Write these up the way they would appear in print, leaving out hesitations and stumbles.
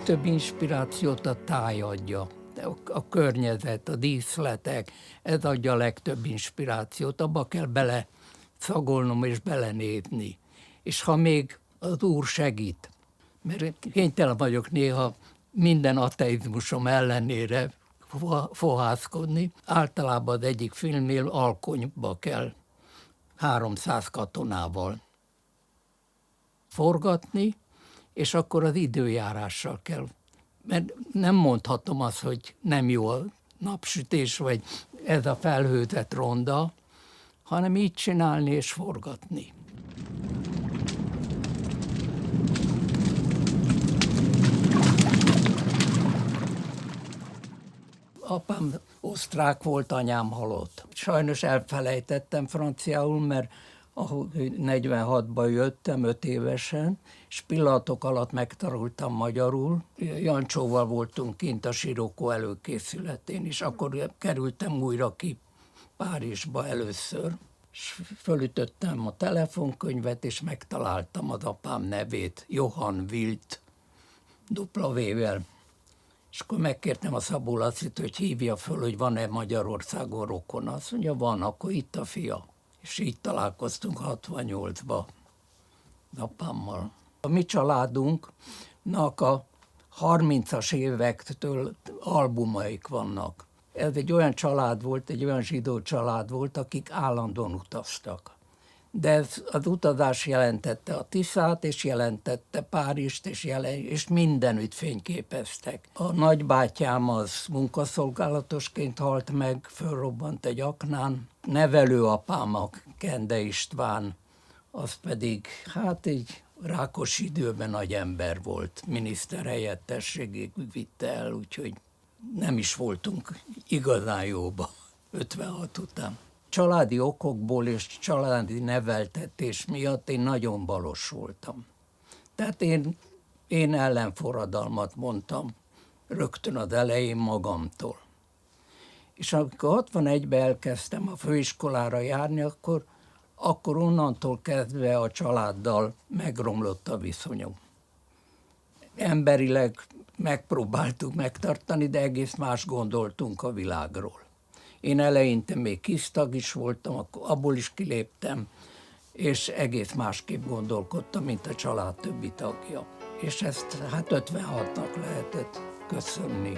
legtöbb inspirációt a táj adja. A környezet, a díszletek, ez adja a legtöbb inspirációt. Abba kell bele szagolnom és belenézni. És ha még az Úr segít, mert kénytelen vagyok néha minden ateizmusom ellenére fohászkodni, általában az egyik filmnél alkonyba kell 300 katonával forgatni, és akkor az időjárással kell. Mert nem mondhatom azt, hogy nem jó a napsütés, vagy ez a felhőzet ronda, hanem így csinálni és forgatni. Apám osztrák volt, anyám halott. Sajnos elfelejtettem franciául, mert 46-ban jöttem, 5 évesen, és pillanatok alatt megtanultam magyarul. Jancsóval voltunk kint a Sirocco előkészületén, és akkor kerültem újra ki Párizsba először. És fölütöttem a telefonkönyvet, és megtaláltam az apám nevét, Johann Wild, W-vel. És akkor megkértem a Szabó Lacit, hogy hívja föl, hogy van-e Magyarországon rokon. Azt mondja, van, akkor itt a fia. És így találkoztunk 68-ba apámmal. A mi családunknak a 30-as évektől albumaik vannak. Ez egy olyan család volt, egy olyan zsidó család volt, akik állandóan utaztak. De ez, az utazás jelentette a Tiszát, és jelentette Párizst, és mindenütt fényképeztek. A nagybátyám az munkaszolgálatosként halt meg, fölrobbant egy aknán. Nevelőapám, a Kende István, az pedig, hát így rákos időben nagy ember volt. Miniszterhelyettességig vitte el, úgyhogy nem is voltunk igazán jóba 56 után. Családi okokból és családi neveltetés miatt én nagyon balos voltam. Tehát én ellenforradalmat mondtam rögtön az elején magamtól. És amikor 61-ben elkezdtem a főiskolára járni, akkor onnantól kezdve a családdal megromlott a viszonyom. Emberileg megpróbáltuk megtartani, de egész más gondoltunk a világról. Én eleinte még kisztag is voltam, akkor abból is kiléptem, és egész másképp gondolkodtam, mint a család többi tagja. És ezt hát 56-nak lehetett köszönni.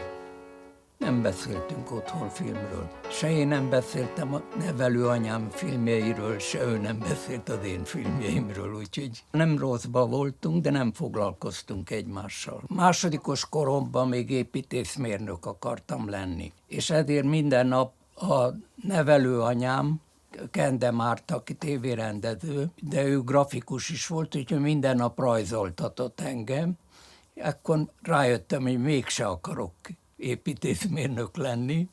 Nem beszéltünk otthon filmről. Se én nem beszéltem a nevelőanyám filmjeiről, se ő nem beszélt az én filmjeimről, úgyhogy nem rosszba voltunk, de nem foglalkoztunk egymással. Másodikos koromban még építészmérnök akartam lenni, és ezért minden nap a nevelőanyám, Kende Márta, aki tévérendező, de ő grafikus is volt, úgyhogy minden nap rajzoltatott engem. Akkor rájöttem, hogy mégse akarok építészmérnök lenni,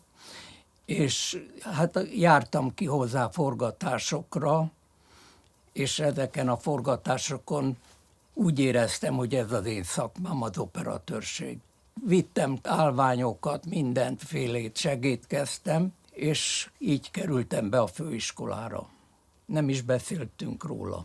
és hát jártam ki hozzá forgatásokra, és ezeken a forgatásokon úgy éreztem, hogy ez az én szakmám, az operatőrség. Vittem állványokat, mindenfélét segítkeztem, és így kerültem be a főiskolára. Nem is beszéltünk róla.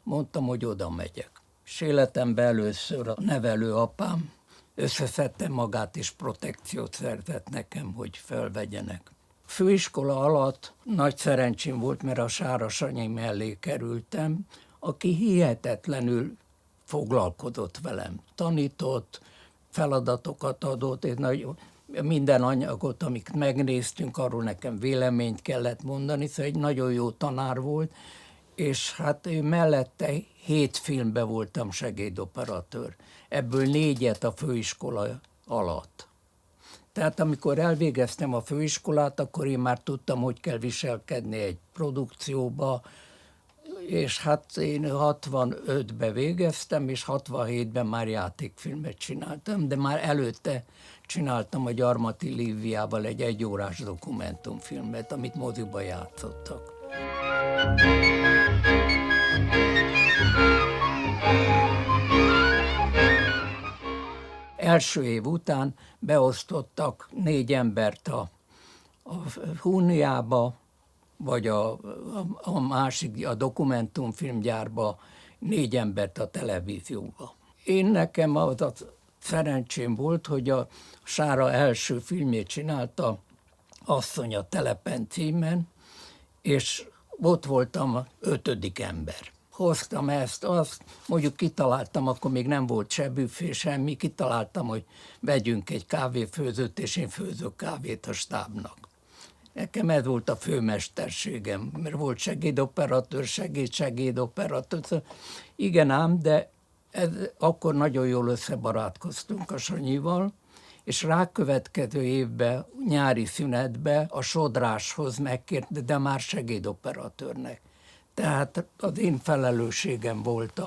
Mondtam, hogy oda megyek. És életemben először a nevelőapám összeszedte magát, és protekciót szerzett nekem, hogy felvegyenek. Főiskola alatt nagy szerencsém volt, mert a Sára-Sanyi mellé kerültem, aki hihetetlenül foglalkozott velem. Tanított, feladatokat adott, és minden anyagot, amit megnéztünk, arról nekem véleményt kellett mondani, szóval egy nagyon jó tanár volt, és hát ő mellette 7 filmben voltam segédoperatőr. Ebből 4-et a főiskola alatt. Tehát amikor elvégeztem a főiskolát, akkor én már tudtam, hogy kell viselkedni egy produkcióba, és hát én 65-ben végeztem, és 67-ben már játékfilmet csináltam, de már előtte csináltam a Gyarmati Líviával egy 1 órás dokumentumfilmet, amit moziba játszottak. Első év után beosztottak 4 embert a Hunniába, vagy a másik, a dokumentumfilmgyárba, 4 embert a televízióba. Nekem az szerencsém volt, hogy a Sára első filmjét csinálta, Asszony a telepen címen, és ott voltam 5. ember. Hoztam ezt, azt, mondjuk kitaláltam, akkor még nem volt se büfé, semmi, kitaláltam, hogy vegyünk egy kávéfőzőt, és én főzök kávét a stábnak. Nekem ez volt a főmesterségem, mert volt segédoperatőr, segédoperatőr. Igen ám, de akkor nagyon jól összebarátkoztunk a Sanyival, és rákövetkező évben, nyári szünetben a sodráshoz megkért, de már segédoperatőrnek. Tehát az én felelősségem volt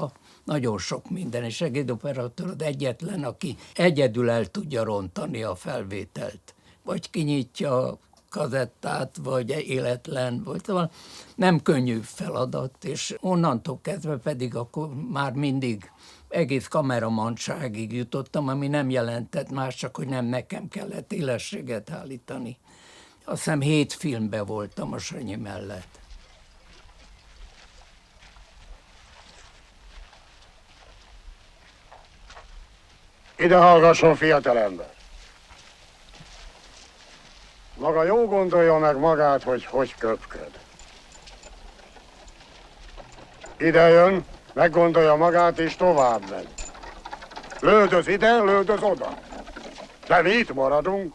nagyon sok minden, és segédoperatőr az egyetlen, aki egyedül el tudja rontani a felvételt. Vagy kinyitja a kazettát, vagy életlen, vagy szóval nem könnyű feladat, és onnantól kezdve pedig akkor már mindig egész kameramanságig jutottam, ami nem jelentett más, csak hogy nem nekem kellett élességet állítani. Azt hiszem 7 filmben voltam a Sanyi mellett. Ide hallgasson, fiatalember! Maga jó gondolja meg magát, hogy köpköd. Ide jön, meggondolja magát, és tovább megy. Lődöz ide, lődöz oda. De mi itt maradunk.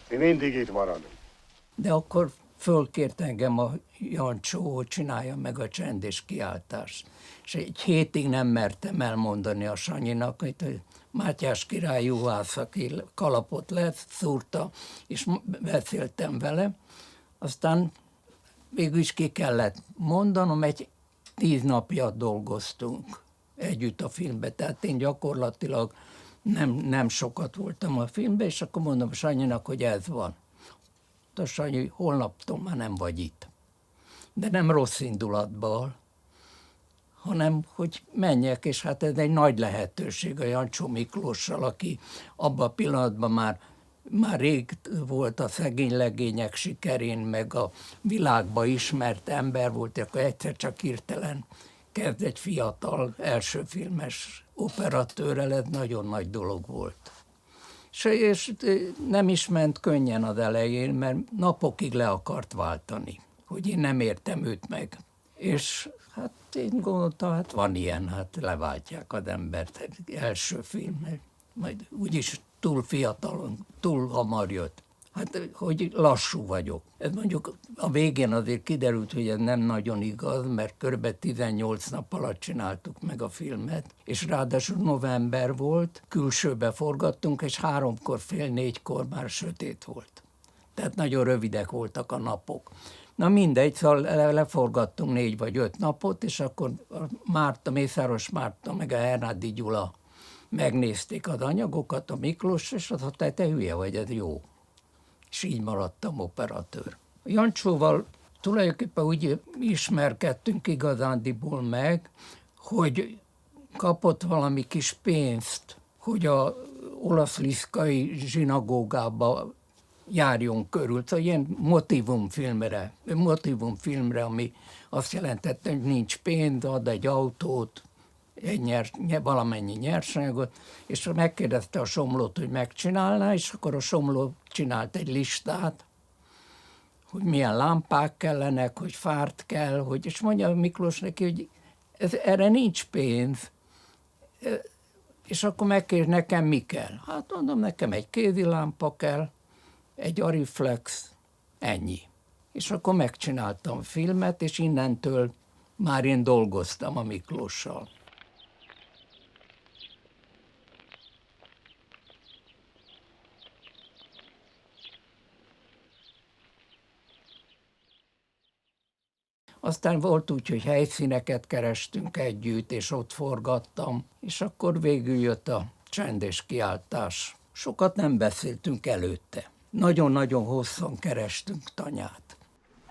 Mi mindig itt maradunk. De akkor fölkért engem a Jancsó, hogy csinálja meg a csendes kiáltást. És egy hétig nem mertem elmondani a Sanyinak, hogy Mátyás király juhász, aki kalapot leszúrta, és beszéltem vele. Aztán végül is ki kellett mondanom, egy 10 napja dolgoztunk együtt a filmben, tehát én gyakorlatilag nem sokat voltam a filmben, és akkor mondom Sanyinak, hogy ez van. A Sanyi, holnaptól már nem vagy itt. De nem rossz indulatból, hanem hogy menjek, és hát ez egy nagy lehetőség a Jancsó Miklóssal, aki abban a pillanatban már rég volt a Szegény legények sikerén, meg a világba ismert ember volt, akkor egyszer csak hirtelen kezd egy fiatal elsőfilmes operatőrrel, ez nagyon nagy dolog volt. És nem is ment könnyen az elején, mert napokig le akart váltani, hogy én nem értem őt meg. És hát én gondoltam, hát van ilyen, hát leváltják az embert. Első film, majd úgyis túl fiatalon, túl hamar jött. Hát, hogy lassú vagyok. Ez mondjuk a végén azért kiderült, hogy ez nem nagyon igaz, mert kb. 18 nap alatt csináltuk meg a filmet, és ráadásul november volt, külsőbe forgattunk, és 3-kor, fél 4-kor már sötét volt. Tehát nagyon rövidek voltak a napok. Na mindegy, szóval leforgattunk 4 vagy 5 napot, és akkor Mészáros Márta meg a Hernádi Gyula megnézték az anyagokat, a Miklós, és azt mondta, te hülye vagy, ez jó. És így maradtam operatőr. Jancsóval tulajdonképpen úgy ismerkedtünk igazándiból meg, hogy kapott valami kis pénzt, hogy a olaszliszkai zsinagógába járjon körül. Szóval ilyen motivumfilmre, ami azt jelentette, hogy nincs pénz, ad egy autót, valamennyi nyersanyagot, és megkérdezte a Somlót, hogy megcsinálná, és akkor a Somló csinált egy listát, hogy milyen lámpák kellenek, hogy fárt kell, és mondja Miklós neki, hogy erre nincs pénz, és akkor megkérdez, nekem mi kell? Hát mondom, nekem egy kézilámpa kell, egy Ariflex, ennyi. És akkor megcsináltam a filmet, és innentől már én dolgoztam a Miklóssal. Aztán volt úgy, hogy helyszíneket kerestünk együtt, és ott forgattam, és akkor végül jött a csendes kiáltás. Sokat nem beszéltünk előtte. Nagyon-nagyon hosszan kerestünk Tanyát.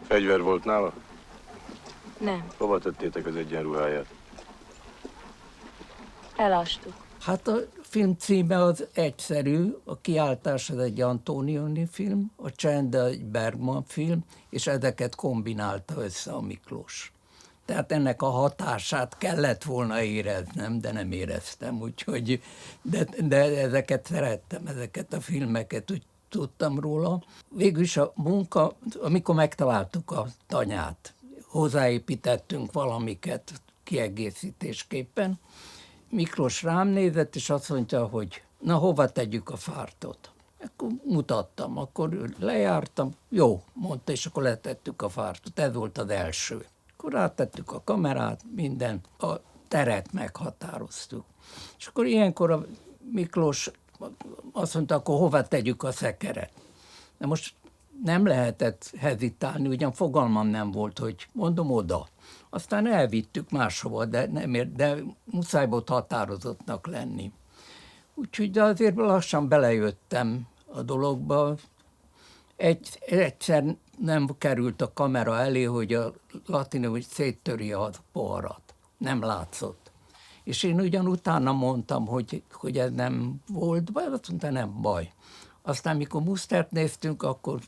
Fegyver volt nála? Nem. Hova tettétek az egyenruháját? Elástuk. Hát a film címe az egyszerű, a kiáltás az egy Antonioni film, a csend egy Bergman film, és ezeket kombinálta össze a Miklós. Tehát ennek a hatását kellett volna éreznem, de nem éreztem, úgyhogy, de ezeket szerettem, ezeket a filmeket, úgy tudtam róla. Végülis a munka, amikor megtaláltuk a tanyát, hozzáépítettünk valamiket kiegészítésképpen, Miklós rám nézett, és azt mondta, hogy na, hova tegyük a fártot? Akkor mutattam, akkor lejártam, jó, mondta, és akkor letettük a fártot, ez volt az első. Akkor rátettük a kamerát, minden, a teret meghatároztuk. És akkor ilyenkor a Miklós azt mondta, akkor hova tegyük a szekeret? De most nem lehetett hezitálni, ugyan fogalmam nem volt, hogy mondom oda. Aztán elvittük máshova, de muszáj volt határozottnak lenni. Úgyhogy de azért lassan belejöttem a dologba. Egyszer nem került a kamera elé, hogy a Latinovics széttöri a poharat. Nem látszott. És én ugyan utána mondtam, hogy ez nem volt baj, azt mondta, nem baj. Aztán, mikor Mustert néztünk, akkor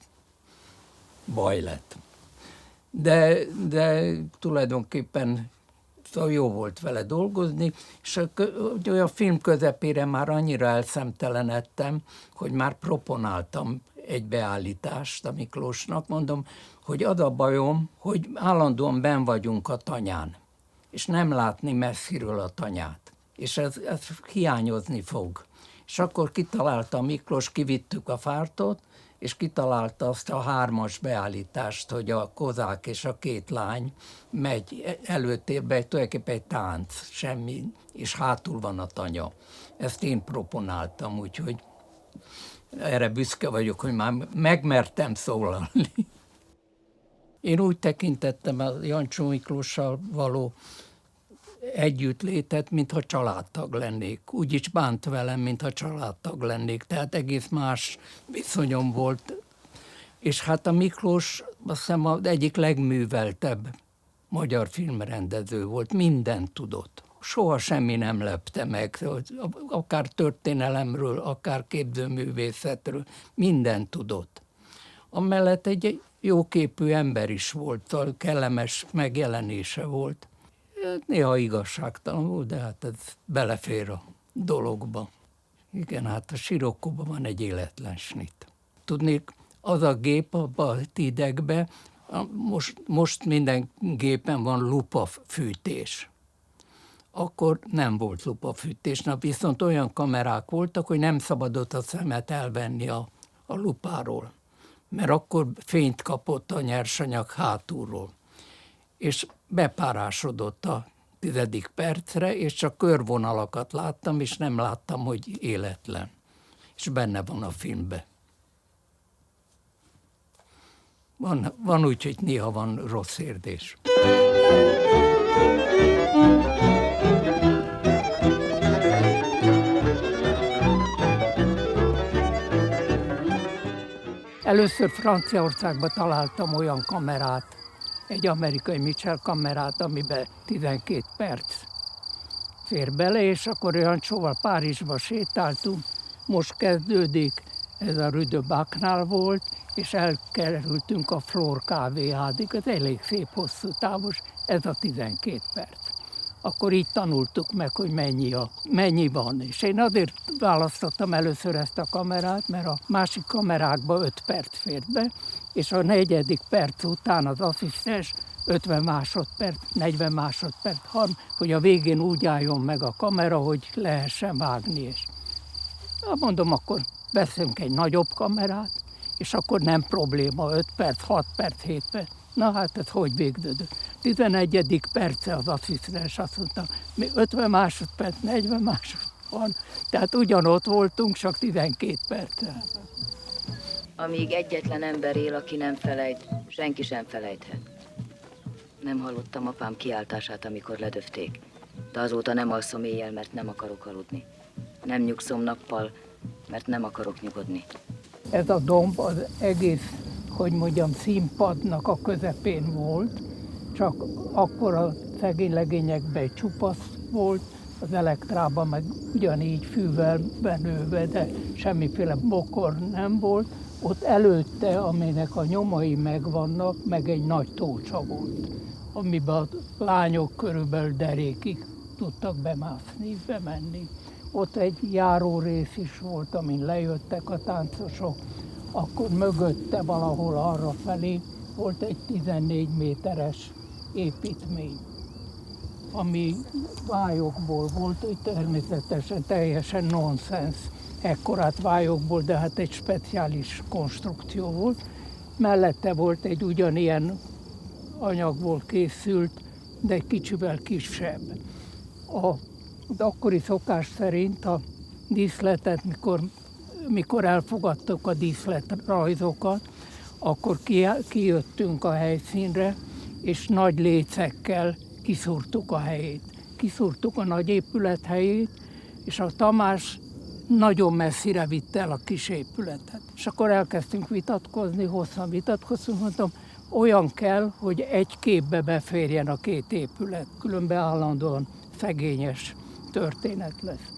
baj lett. De tulajdonképpen szóval jó volt vele dolgozni, és a film közepére már annyira elszemtelenedtem, hogy már proponáltam egy beállítást a Miklósnak, mondom, hogy az a bajom, hogy állandóan benn vagyunk a tanyán, és nem látni messziről a tanyát, és ez hiányozni fog. És akkor kitalálta Miklós, kivittük a fártot, és kitalálta azt a 3-as beállítást, hogy a kozák és a 2 lány megy előtérbe, tulajdonképpen egy tánc, semmi, és hátul van a tanya. Ezt én proponáltam, úgyhogy erre büszke vagyok, hogy már megmertem szólalni. Én úgy tekintettem a Jancsó Miklóssal való együttlétet, mintha családtag lennék. Úgy is bánt velem, mintha családtag lennék. Tehát egész más viszonyom volt. És hát a Miklós azt hiszem az egyik legműveltebb magyar filmrendező volt. Mindent tudott. Soha semmi nem lepte meg. Akár történelemről, akár képzőművészetről. Mindent tudott. Amellett egy jóképű ember is volt, kellemes megjelenése volt. Néha igazságtalan volt, de hát ez belefér a dologba. Igen, hát a Sirokkóban van egy életlen snit. Tudnék, az a gép abban a idegben, most minden gépen van lupafűtés. Akkor nem volt lupafűtés, viszont olyan kamerák voltak, hogy nem szabadott a szemet elvenni a lupáról, mert akkor fényt kapott a nyersanyag hátulról. És bepárásodott a 10. percre, és csak körvonalakat láttam, és nem láttam, hogy életlen. És benne van a filmben. Van úgy, hogy néha van rossz érzés. Először Franciaországban találtam olyan kamerát, egy amerikai Mitchell kamerát, amiben 12 perc fér bele, és akkor Jancsóval Párizsba sétáltunk. Most kezdődik, ez a Rue de Bac-nál volt, és elkerültünk a Flor kávéhádig, ez elég szép hosszú távos, ez a 12 perc. Akkor így tanultuk meg, hogy mennyi van. És én azért választottam először ezt a kamerát, mert a másik kamerákba 5 perc fért be, és a 4. perc után az asszisztens 50 másodperc, 40 másodperc, hogy a végén úgy álljon meg a kamera, hogy lehessen vágni. És mondom, akkor veszünk egy nagyobb kamerát, és akkor nem probléma, 5 perc, 6 perc, 7 perc. Na hát ez hogy végződött? 11. perce az asszisztens azt mondta, 50 másodperc, 40 másodperc van, tehát ugyanott voltunk, csak 12 perccel. Amíg egyetlen ember él, aki nem felejt, senki sem felejthet. Nem hallottam apám kiáltását, amikor ledöfték, de azóta nem alszom éjjel, mert nem akarok aludni. Nem nyugszom nappal, mert nem akarok nyugodni. Ez a domb az egész, hogy mondjam, színpadnak a közepén volt, csak akkor a szegény legényekben egy csupasz volt, az Elektrában meg ugyanígy fűvel benőve, de semmiféle bokor nem volt. Ott előtte, aminek a nyomai megvannak, meg egy nagy tócsa volt. amiben a lányok körülbelül derékig tudtak bemászni, bemenni. Ott egy járórész is volt, amin lejöttek a táncosok, akkor mögötte valahol arra felé volt egy 14 méteres építmény, ami vályokból volt, hogy természetesen teljesen nonsens, ekkorát vályokból, de hát egy speciális konstrukció volt. Mellette volt egy ugyanilyen anyagból készült, de egy kicsivel kisebb. Az akkori szokás szerint a díszletet, mikor elfogadtuk a díszletrajzokat, akkor kijöttünk a helyszínre, és nagy lécekkel kiszúrtuk a helyét. Kiszúrtuk a nagy épület helyét, és a Tamás nagyon messzire vitte el a kis épületet. És akkor elkezdtünk vitatkozni, hosszan vitatkoztunk, mondtam, olyan kell, hogy egy képbe beférjen a két épület, különben állandóan szegényes történet lesz.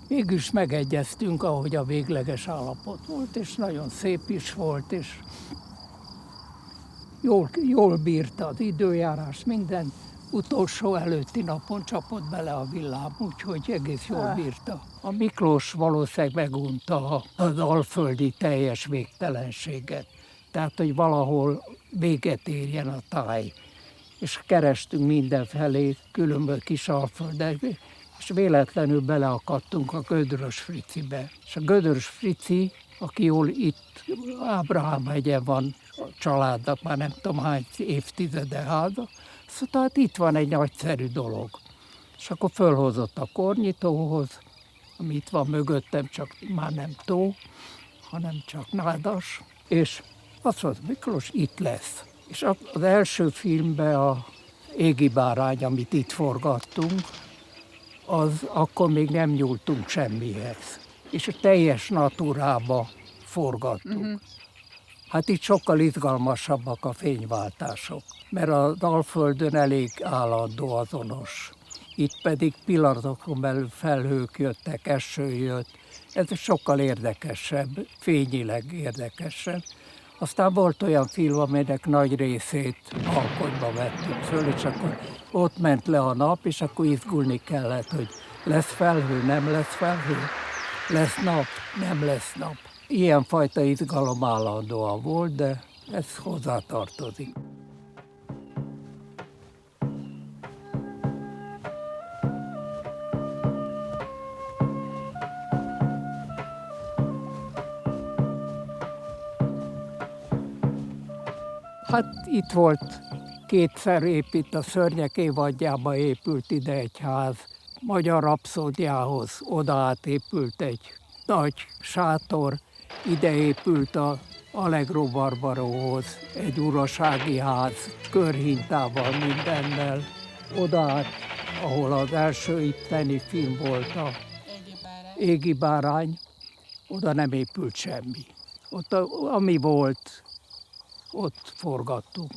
Végülis megegyeztünk, ahogy a végleges állapot volt, és nagyon szép is volt, és jól bírta az időjárás, minden utolsó előtti napon csapott bele a villám, úgyhogy egész jól bírta. A Miklós valószínűleg megunta az alföldi teljes végtelenséget, tehát hogy valahol véget érjen a táj. És kerestünk mindenfelé különböző kis alföldekbe, és véletlenül beleakadtunk a Gödrös Fricibe. És a Gödrös Frici, aki jól itt Ábrahám hegyen van, a családnak már nem tudom hány évtizede háza, szóval hát itt van egy nagyszerű dolog. És akkor fölhozott a Kornyitóhoz, ami itt van mögöttem, csak már nem tó, hanem csak nádas, és azt mondta, Miklós, itt lesz. És az első filmben a Égi bárány, amit itt forgattunk, az akkor még nem nyúltunk semmihez. És a teljes natúrába forgattuk. Hát itt sokkal izgalmasabbak a fényváltások, mert a Alföldön elég állandó, azonos. Itt pedig pillanatokon belül felhők jöttek, eső jött. Ez sokkal érdekesebb, fényileg érdekesebb. Aztán volt olyan film, amelynek nagy részét alkonyba vettük föl, és akkor ott ment le a nap, és akkor izgulni kellett, hogy lesz felhő, nem lesz felhő, lesz nap, nem lesz nap. Ilyenfajta izgalom állandóan volt, de ez hozzátartozik. Hát itt volt kétszer épít, a Szörnyek évadjába épült ide egy ház, Magyar rapszódiához oda átépült egy nagy sátor, ide épült a Allegro Barbaróhoz egy urasági ház, körhintával, mindennel. Oda át, ahol az első itteni film volt, a Égi bárány, oda nem épült semmi. Ott, ami volt, ott forgattunk.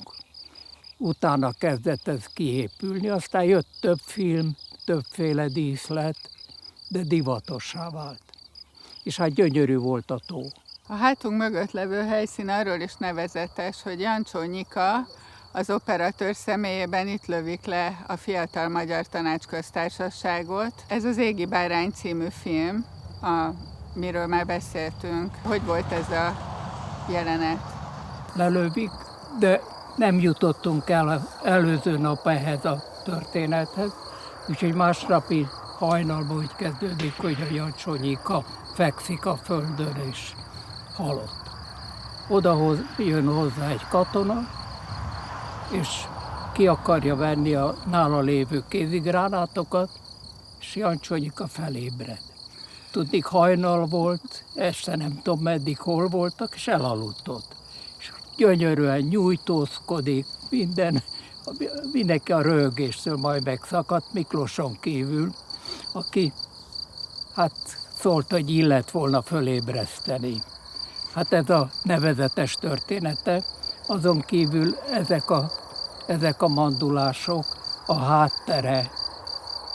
Utána kezdett ez kiépülni, aztán jött több film, többféle díszlet, de divatossá vált. És hát gyönyörű volt a tó. A hátunk mögött levő helyszín arról is nevezetes, hogy Jancsó Nyika az operatőr személyében itt lövik le a Fiatal Magyar Tanácsköztársaságot. Ez az Égi bárány című film, amiről már beszéltünk. Hogy volt ez a jelenet? Lelövik, de nem jutottunk el az előző nap ehhez a történethez, úgyhogy másnapi hajnalban úgy kezdődik, hogy a Jancsó Nyika fekszik a földön és halott. Oda jön hozzá egy katona, és ki akarja venni a nála lévő kézigránátokat, és Jancsó Nyika felébred. Tudnik, hajnal volt, este nem tudom meddig hol voltak, és elaludt ott. És gyönyörűen nyújtózkodik, mindenki a röhögéstől majd megszakadt, Miklóson kívül, aki hát szólt, hogy illet volna fölébreszteni. Hát ez a nevezetes története, azon kívül ezek a mandulások, a háttere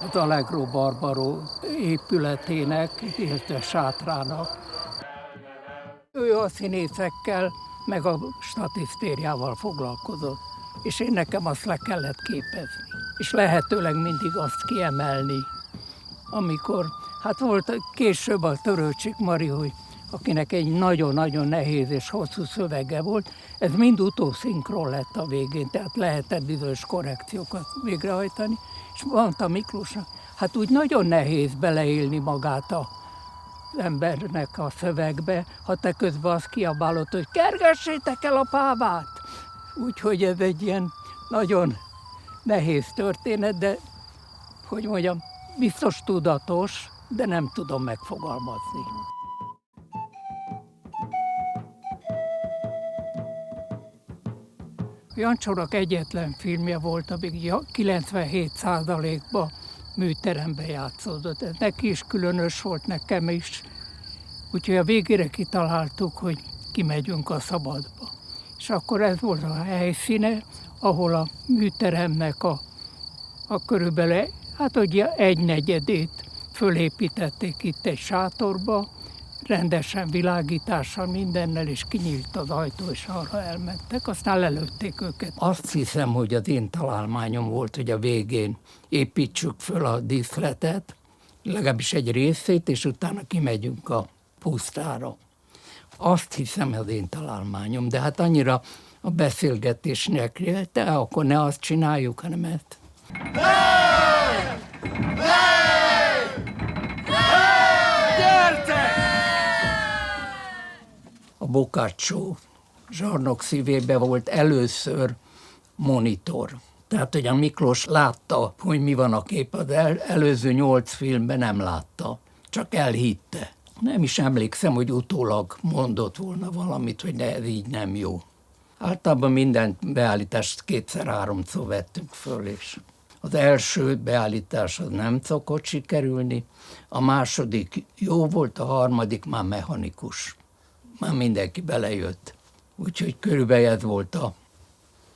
az Allegro Barbaró épületének, illetve sátrának. Ő a színészekkel, meg a statisztériával foglalkozott. és én nekem azt le kellett képezni. És lehetőleg mindig azt kiemelni, amikor, hát volt később a Törőcsik Mari, hogy akinek egy nagyon-nagyon nehéz és hosszú szövege volt, ez mind utószinkron lett a végén, tehát lehetett bizonyos korrekciókat végrehajtani, és mondta Miklósnak, hát úgy nagyon nehéz beleélni magát az embernek a szövegbe, ha te közben azt kiabálod, hogy kergessétek el a pávát. Úgyhogy ez egy ilyen nagyon nehéz történet, de hogy mondjam, biztos tudatos, de nem tudom megfogalmazni. Jancsonak egyetlen filmje volt, amíg 97%-ban műteremben játszódott. Ez neki is különös volt, nekem is. Úgyhogy a végére kitaláltuk, hogy kimegyünk a szabadba. És akkor ez volt a helyszíne, ahol a műteremnek a körülbelül, hát ugye 1/4 fölépítették itt egy sátorba, rendesen világítással, mindennel, és kinyílt az ajtó, és arra elmentek, aztán lelőtték őket. Azt hiszem, hogy az én találmányom volt, hogy a végén építsük föl a díszletet, legalábbis egy részét, és utána kimegyünk a pusztára. Azt hiszem, az én találmányom, de hát annyira a beszélgetés nélkül, de akkor ne azt csináljuk, hanem ezt. A Boccaccio zsarnok szívében volt először monitor. Tehát, hogy a Miklós látta, hogy mi van a kép, az előző 8 filmben nem látta, csak elhitte. Nem is emlékszem, hogy utólag mondott volna valamit, hogy ez így nem jó. Általában minden beállítást 2-3-szor vettünk föl, és az első beállítás az nem szokott sikerülni, a második jó volt, a harmadik már mechanikus. Már mindenki belejött. Úgyhogy körülbelül ez volt a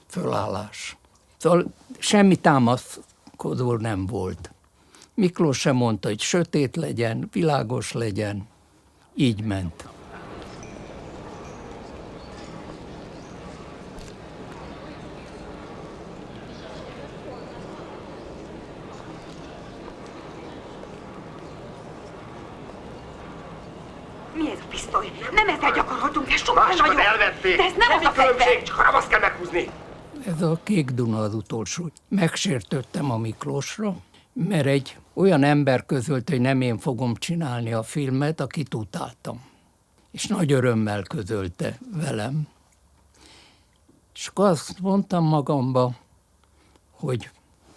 fölállás. Szóval semmi támaszkodó nem volt. Miklós sem mondta, hogy sötét legyen, világos legyen. Így ment. Mi ez a pisztoly? Nem ezzel gyakoroltunk, ez sokkal Másokat nagyobb. elvették. De ez nem az a különbség, fegyver. csak a ravasz kell meghúzni. Ez a Kék Duna az utolsó. Megsértődtem a Miklósra, mert egy olyan ember közölte, hogy nem én fogom csinálni a filmet, akit utáltam. És nagy örömmel közölte velem. És akkor azt mondtam magamba, hogy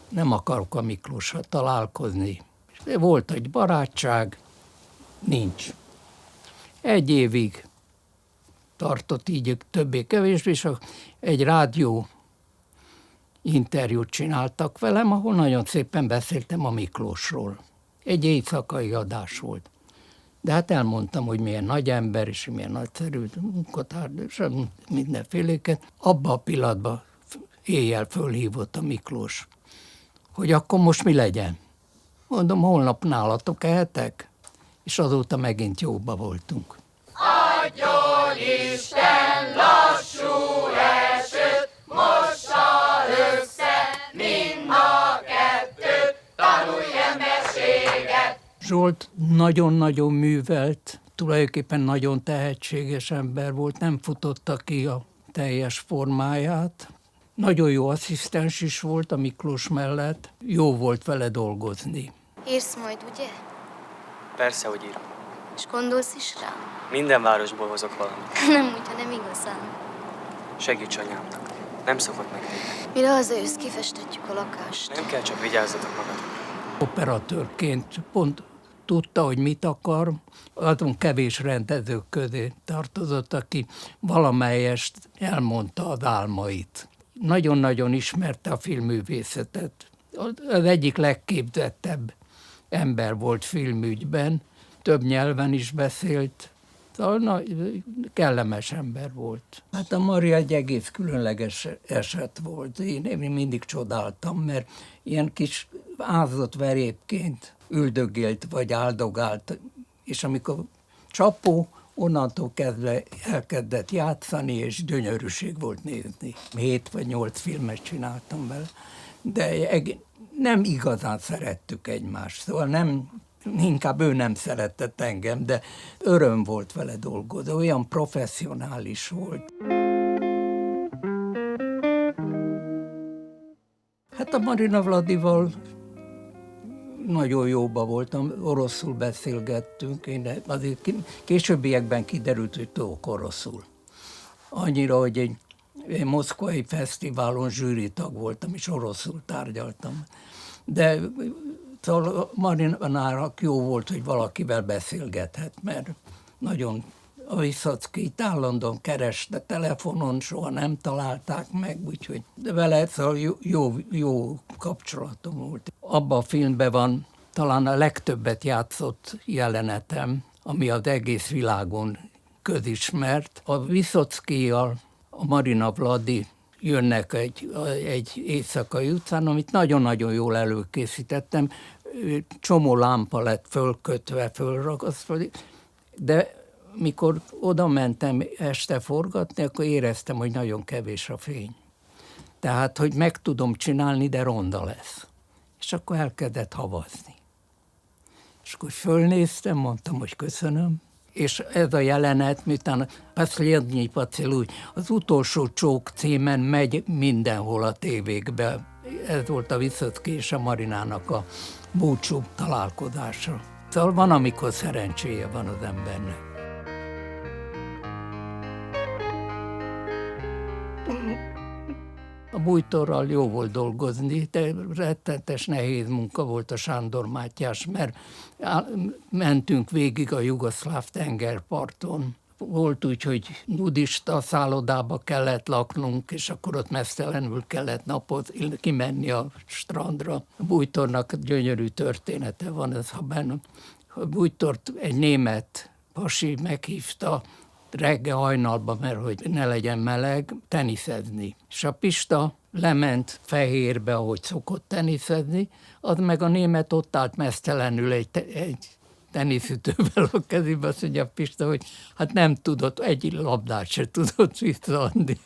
nem akarok a Miklóssal találkozni. És volt egy barátság, nincs. 1 évig tartott így többé-kevésbé, és egy rádió interjút csináltak velem, ahol nagyon szépen beszéltem a Miklósról. Egy éjszakai adás volt. De hát elmondtam, hogy milyen nagy ember, és milyen nagyszerű munkatárs, és mindenféléket. Abban a pillanatban éjjel fölhívott a Miklós, hogy akkor most mi legyen. Mondom, holnap nálatok ehetek? És azóta megint jóba voltunk. Adjon Isten lassú esőt, mossa össze mind a kettőt, tanulj emberséget. Zsolt nagyon-nagyon művelt, tulajdonképpen nagyon tehetséges ember volt, nem futotta ki a teljes formáját. Nagyon jó asszisztens is volt a Miklós mellett, jó volt vele dolgozni. Írsz majd, ugye? Persze, hogy írom. És gondolsz is rám? Minden városból hozok valamit. Nem úgy, hanem igazán. Segíts anyámnak. Nem szokott megtérni. Mire hazajössz, kifestetjük a lakást. Nem kell, csak vigyázzatok magatokra. Operatőrként pont tudta, hogy mit akar, azon kevés rendezők közé tartozott, aki valamelyest elmondta az álmait. Nagyon-nagyon ismerte a filmművészetet. Az egyik legképzettebb ember volt filmügyben, több nyelven is beszélt, szóval kellemes ember volt. Hát a Mari egy egész különleges eset volt. Én mindig csodáltam, mert ilyen kis ázott verépként üldögélt vagy áldogált, és amikor csapó, Onnantól kezdve elkezdett játszani, és gyönyörűség volt nézni. 7 vagy 8 filmet csináltam vele, de nem igazán szerettük egymást, szóval inkább ő nem szeretett engem, de öröm volt vele dolgozni, olyan professzionális volt. Hát a Marina Vladival nagyon jóba voltam, oroszul beszélgettünk, én azért későbbiekben kiderült, hogy tudok oroszul. Annyira, hogy egy moszkvai fesztiválon zsűritag voltam, és oroszul tárgyaltam. De szóval Marinának jó volt, hogy valakivel beszélgethet, mert nagyon a Viszockit állandóan kereste telefonon, soha nem találták meg, úgyhogy de vele szóval jó kapcsolatom volt. Abban a filmben van talán a legtöbbet játszott jelenetem, ami az egész világon közismert. A Viszockijjal a Marina Vladi jönnek egy éjszakai utcán, amit nagyon-nagyon jól előkészítettem. Csomó lámpa lett fölkötve, fölragasztva, de mikor oda mentem este forgatni, akkor éreztem, hogy nagyon kevés a fény. Tehát, hogy meg tudom csinálni, de ronda lesz. És akkor elkezdett havazni. És akkor fölnéztem, mondtam, hogy köszönöm, és ez a jelenet, miután Последний поцелуй, az utolsó csók címen megy mindenhol a tévékbe. Ez volt a Viszocki és a Marinának a búcsú találkozása. Szóval van, amikor szerencséje van az embernek. A Bújtorral jó volt dolgozni, de rettenetes nehéz munka volt a Sándor Mátyás, mert mentünk végig a jugoszláv tengerparton. Volt úgy, hogy nudista szállodába kellett laknunk, és akkor ott mesztelenül kellett napot kimenni a strandra. A Bújtornak gyönyörű története van, ez ha benne. A Bújtort egy német pasi meghívta reggel hajnalban, mert hogy ne legyen meleg, teniszezni. És a Pista lement Fehérbe, ahogy szokott teniszezni, az meg a német ott állt mesztelenül egy teniszütővel a kezébe, azt mondja a Pista, hogy hát nem tudott, egy labdát se tudott visszaadni.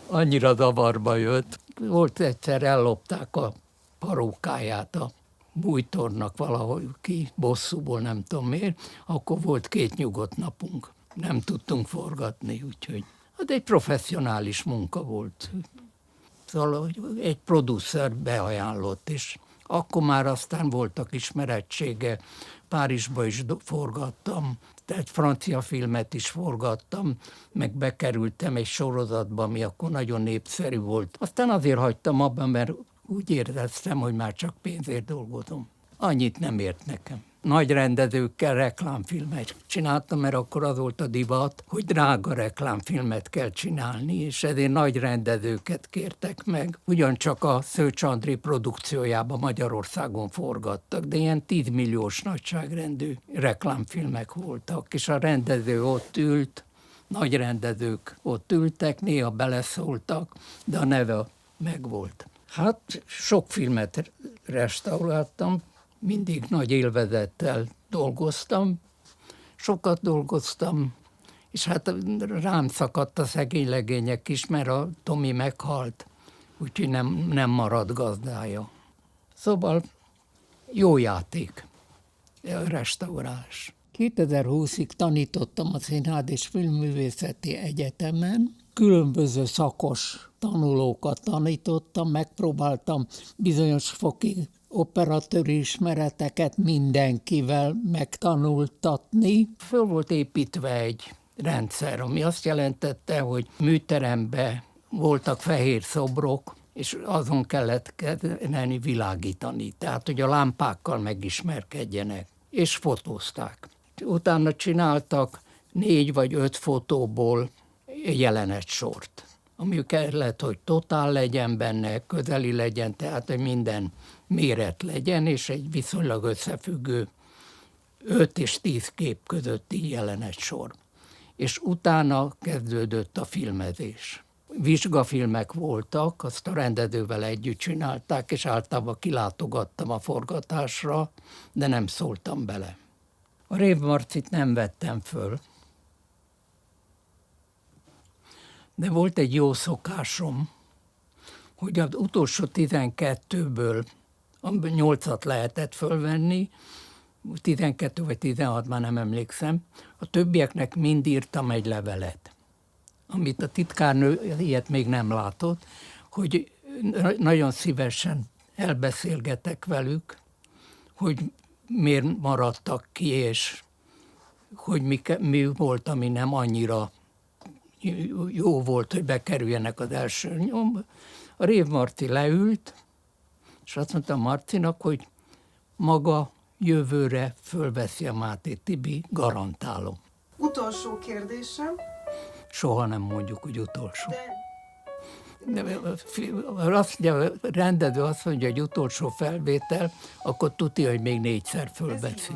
Annyira zavarba jött. Volt egyszer, ellopták a parókáját a Bújtornak valahogy ki, bosszúból, nem tudom miért, akkor volt 2 nyugodt napunk. Nem tudtunk forgatni, úgyhogy hát egy professzionális munka volt. Szóval egy producer beajánlott, és akkor már aztán voltak ismerettsége. Párizsba is forgattam, egy francia filmet is forgattam, meg bekerültem egy sorozatba, ami akkor nagyon népszerű volt. Aztán azért hagytam abban, mert úgy éreztem, hogy már csak pénzért dolgozom. Annyit nem ért nekem. Nagy rendezőkkel reklámfilmet csináltam, mert akkor az volt a divat, hogy drága reklámfilmet kell csinálni, és ezért nagy rendezőket kértek meg. Ugyancsak a Szőcs André produkciójában Magyarországon forgattak, de ilyen 10 milliós nagyságrendű reklámfilmek voltak, és a rendező ott ült, nagy rendezők ott ültek, néha beleszóltak, de a neve megvolt. Hát sok filmet restauráltam, mindig nagy élvezettel dolgoztam, sokat dolgoztam, és hát rám szakadt a szegény legények is, mert a Tomi meghalt, úgyhogy nem maradt gazdája. Szóval jó játék, a restaurálás. 2020-ig tanítottam a Színház és Filmművészeti Egyetemen, különböző szakos tanulókat tanítottam, megpróbáltam bizonyos fokig operatőri ismereteket mindenkivel megtanultatni. Föl volt építve egy rendszer, ami azt jelentette, hogy műteremben voltak fehér szobrok, és azon kellett kezdeni világítani, tehát hogy a lámpákkal megismerkedjenek, és fotózták. Utána csináltak 4 vagy 5 fotóból jelenetsort, ami kellett, hogy totál legyen benne, közeli legyen, tehát hogy minden méret legyen, és egy viszonylag összefüggő 5 és 10 kép közötti jelenetsor. És utána kezdődött a filmezés. Vizsgafilmek voltak, azt a rendezővel együtt csinálták, és általában kilátogattam a forgatásra, de nem szóltam bele. A Rév Marcit nem vettem föl, De volt egy jó szokásom, hogy az utolsó 12-ből 8-at lehetett fölvenni, 12 vagy 16, már nem emlékszem, a többieknek mind írtam egy levelet. Amit a titkárnő ilyet még nem látott, hogy nagyon szívesen elbeszélgetek velük, hogy miért maradtak ki, és hogy mi volt, ami nem annyira jó volt, hogy bekerüljenek az első nyomba. A Rév Marci leült, és azt mondta Marcinak, hogy maga jövőre fölveszi a Máté Tibi, garantálom. Utolsó kérdésem. Soha nem mondjuk, hogy utolsó. De azt mondja, rendező azt mondja, hogy utolsó felvétel, akkor tudja, hogy még 4-szer fölveszi.